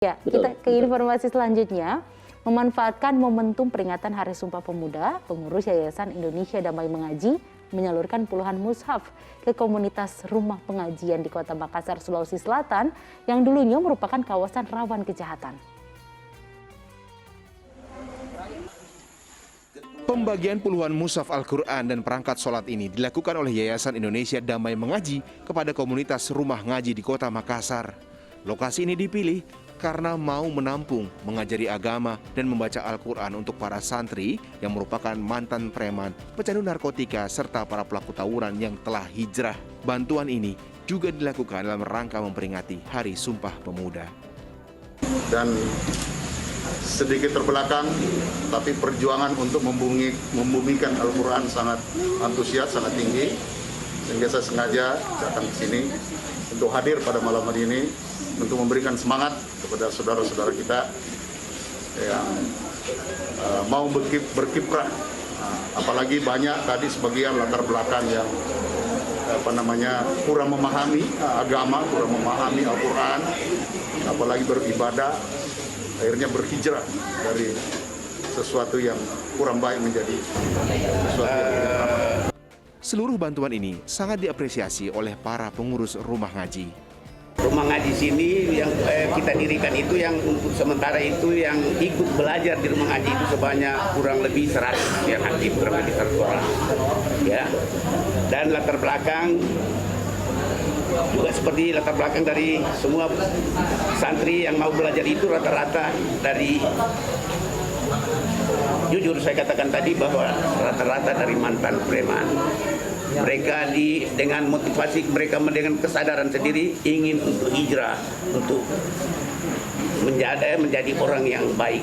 Ya, kita ke informasi selanjutnya. Memanfaatkan momentum peringatan Hari Sumpah Pemuda, pengurus Yayasan Indonesia Damai Mengaji menyalurkan puluhan mushaf ke komunitas rumah pengajian di Kota Makassar, Sulawesi Selatan yang dulunya merupakan kawasan rawan kejahatan. Pembagian puluhan mushaf Al-Quran dan perangkat sholat ini dilakukan oleh Yayasan Indonesia Damai Mengaji kepada komunitas rumah ngaji di Kota Makassar. Lokasi ini dipilih karena mau menampung, mengajari agama, dan membaca Al-Quran untuk para santri yang merupakan mantan preman, pecandu narkotika, serta para pelaku tawuran yang telah hijrah. Bantuan ini juga dilakukan dalam rangka memperingati Hari Sumpah Pemuda. Dan sedikit terbelakang, tapi perjuangan untuk membumikan Al-Quran sangat antusias, sangat tinggi. Sehingga saya sengaja datang ke sini untuk hadir pada malam hari ini untuk memberikan semangat kepada saudara-saudara kita yang mau berkiprah. Apalagi banyak tadi sebagian latar belakang yang kurang memahami agama, kurang memahami Al-Quran, apalagi beribadah, akhirnya berhijrah dari sesuatu yang kurang baik menjadi sesuatu yang lebih baik. Seluruh bantuan ini sangat diapresiasi oleh para pengurus rumah ngaji. Rumah ngaji sini yang kita dirikan itu yang untuk sementara itu yang ikut belajar di rumah ngaji itu sebanyak kurang lebih 100 yang aktif, kurang lebih 100 orang. Ya. Dan latar belakang juga seperti latar belakang dari semua santri yang mau belajar itu rata-rata dari, jujur saya katakan tadi bahwa rata-rata dari mantan preman. Mereka dengan motivasi mereka dengan kesadaran sendiri ingin untuk hijrah, untuk menjadi orang yang baik.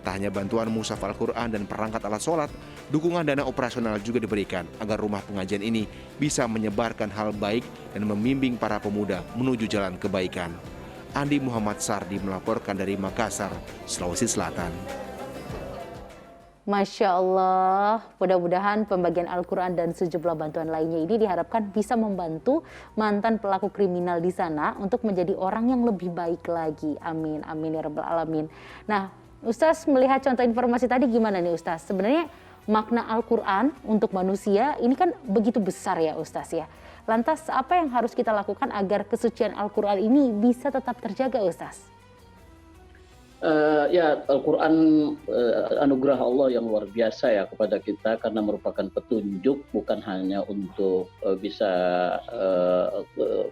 Tak hanya bantuan mushaf Al-Quran dan perangkat alat sholat, dukungan dana operasional juga diberikan agar rumah pengajian ini bisa menyebarkan hal baik dan membimbing para pemuda menuju jalan kebaikan. Andi Muhammad Sardi melaporkan dari Makassar, Sulawesi Selatan. Masya Allah, mudah-mudahan pembagian Al-Quran dan sejumlah bantuan lainnya ini diharapkan bisa membantu mantan pelaku kriminal di sana untuk menjadi orang yang lebih baik lagi. Amin, amin ya rabbal alamin. Nah, Ustaz melihat contoh informasi tadi gimana nih Ustaz? Sebenarnya makna Al-Quran untuk manusia ini kan begitu besar ya Ustaz ya. Lantas apa yang harus kita lakukan agar kesucian Al-Quran ini bisa tetap terjaga Ustaz? Ya, Al-Quran anugerah Allah yang luar biasa ya kepada kita karena merupakan petunjuk bukan hanya untuk bisa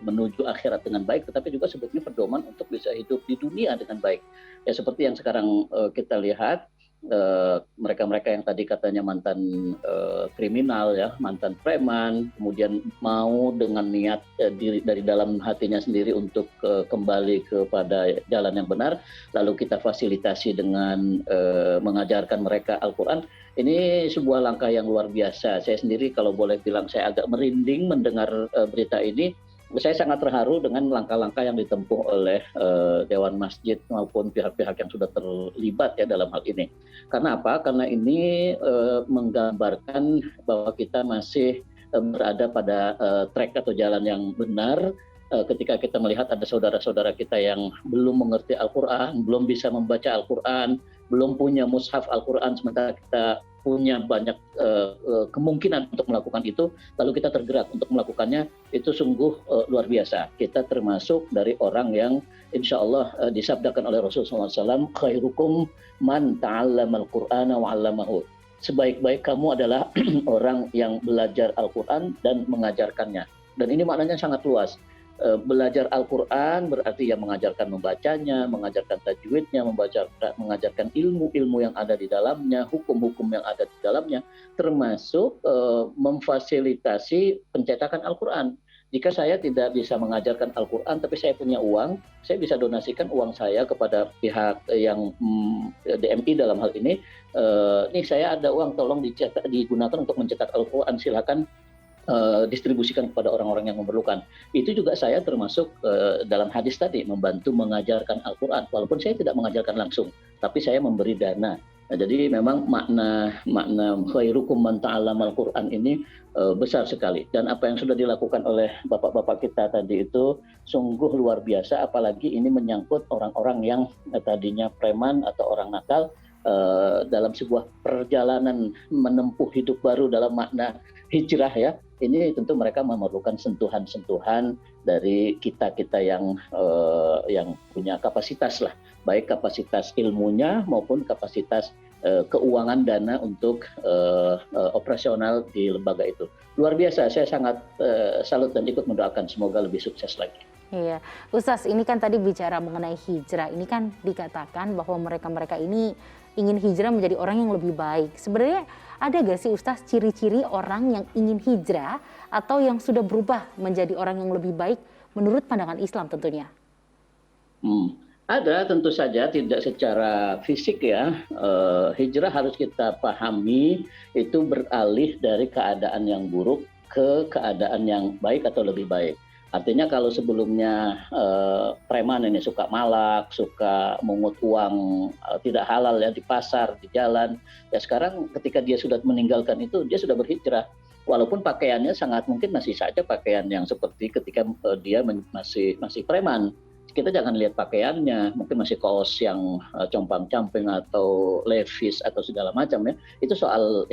menuju akhirat dengan baik, tetapi juga sebetulnya pedoman untuk bisa hidup di dunia dengan baik. Ya seperti yang sekarang kita lihat, mereka-mereka yang tadi katanya mantan kriminal ya, mantan preman, kemudian mau dengan niat dari dalam hatinya sendiri untuk kembali kepada jalan yang benar, lalu kita fasilitasi dengan mengajarkan mereka Al-Quran. Ini sebuah langkah yang luar biasa. Saya sendiri kalau boleh bilang saya agak merinding mendengar berita ini. Saya sangat terharu dengan langkah-langkah yang ditempuh oleh Dewan Masjid maupun pihak-pihak yang sudah terlibat ya dalam hal ini. Karena apa? Karena ini menggambarkan bahwa kita masih berada pada track atau jalan yang benar. Ketika kita melihat ada saudara-saudara kita yang belum mengerti Al-Quran, belum bisa membaca Al-Quran, belum punya mushaf Al-Quran, sementara kita punya banyak kemungkinan untuk melakukan itu, lalu kita tergerak untuk melakukannya, itu sungguh luar biasa. Kita termasuk dari orang yang insya Allah disabdakan oleh Rasulullah SAW, khairukum man ta'allamal Qur'ana wa 'allamahu. Sebaik-baik kamu adalah orang yang belajar Al-Quran dan mengajarkannya. Dan ini maknanya sangat luas. Belajar Al-Quran berarti ya mengajarkan membacanya, mengajarkan tajwidnya, mengajarkan ilmu-ilmu yang ada di dalamnya, hukum-hukum yang ada di dalamnya, termasuk memfasilitasi pencetakan Al-Quran. Jika saya tidak bisa mengajarkan Al-Quran, tapi saya punya uang, saya bisa donasikan uang saya kepada pihak yang DMI dalam hal ini. Nih saya ada uang, tolong digunakan untuk mencetak Al-Quran, silakan distribusikan kepada orang-orang yang memerlukan. Itu juga saya termasuk dalam hadis tadi, membantu mengajarkan Al-Quran. Walaupun saya tidak mengajarkan langsung, tapi saya memberi dana Nah, jadi memang makna khairukum man ta'allamal Qur'an ini besar sekali, dan apa yang sudah dilakukan oleh bapak-bapak kita tadi itu sungguh luar biasa, apalagi ini menyangkut orang-orang yang tadinya preman atau orang nakal dalam sebuah perjalanan menempuh hidup baru dalam makna hijrah ya. Ini tentu mereka memerlukan sentuhan-sentuhan dari kita-kita yang punya kapasitas lah, baik kapasitas ilmunya maupun kapasitas keuangan dana untuk operasional di lembaga itu. Luar biasa, saya sangat salut dan ikut mendoakan semoga lebih sukses lagi. Iya, Ustaz, ini kan tadi bicara mengenai hijrah. Ini kan dikatakan bahwa mereka-mereka ini ingin hijrah menjadi orang yang lebih baik. Sebenarnya ada gak sih Ustaz ciri-ciri orang yang ingin hijrah atau yang sudah berubah menjadi orang yang lebih baik menurut pandangan Islam tentunya? Ada tentu saja, tidak secara fisik ya. Hijrah harus kita pahami itu beralih dari keadaan yang buruk ke keadaan yang baik atau lebih baik. Artinya kalau sebelumnya preman ini suka malak, suka mengut uang tidak halal ya di pasar, di jalan, ya sekarang ketika dia sudah meninggalkan itu, dia sudah berhijrah. Walaupun pakaiannya sangat mungkin masih saja pakaian yang seperti ketika dia masih preman. Kita jangan lihat pakaiannya, mungkin masih kaos yang compang-camping atau levis atau segala macam ya. Itu soal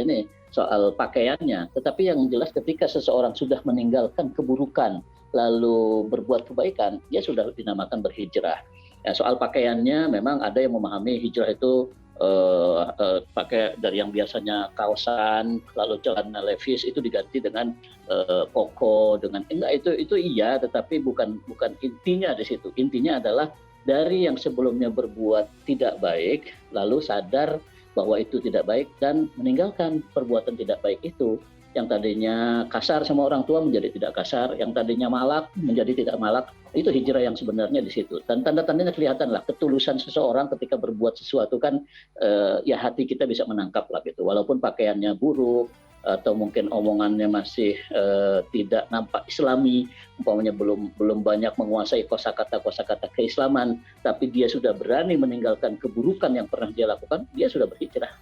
pakaiannya. Tetapi yang jelas ketika seseorang sudah meninggalkan keburukan lalu berbuat kebaikan, dia sudah dinamakan berhijrah. Ya, soal pakaiannya memang ada yang memahami hijrah itu pakai dari yang biasanya kaosan lalu celana levis itu diganti dengan koko dengan enggak, itu iya, tetapi bukan intinya di situ. Intinya adalah dari yang sebelumnya berbuat tidak baik lalu sadar bahwa itu tidak baik dan meninggalkan perbuatan tidak baik itu. Yang tadinya kasar sama orang tua menjadi tidak kasar, yang tadinya malak menjadi tidak malak. Itu hijrah yang sebenarnya di situ. Dan tanda-tandanya kelihatan lah, ketulusan seseorang ketika berbuat sesuatu kan ya hati kita bisa menangkap lah gitu. Walaupun pakaiannya buruk atau mungkin omongannya masih tidak nampak Islami, umpamanya belum banyak menguasai kosakata keislaman, tapi dia sudah berani meninggalkan keburukan yang pernah dia lakukan, dia sudah berhijrah.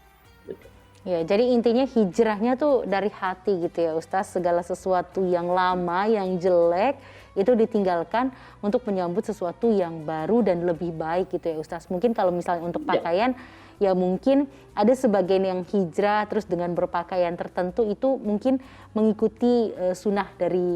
Gitu. Ya, jadi intinya hijrahnya tuh dari hati gitu ya Ustaz. Segala sesuatu yang lama, yang jelek itu ditinggalkan untuk menyambut sesuatu yang baru dan lebih baik gitu ya Ustaz. Mungkin kalau misalnya untuk pakaian ya mungkin ada sebagian yang hijrah terus dengan berpakaian tertentu itu mungkin mengikuti sunnah dari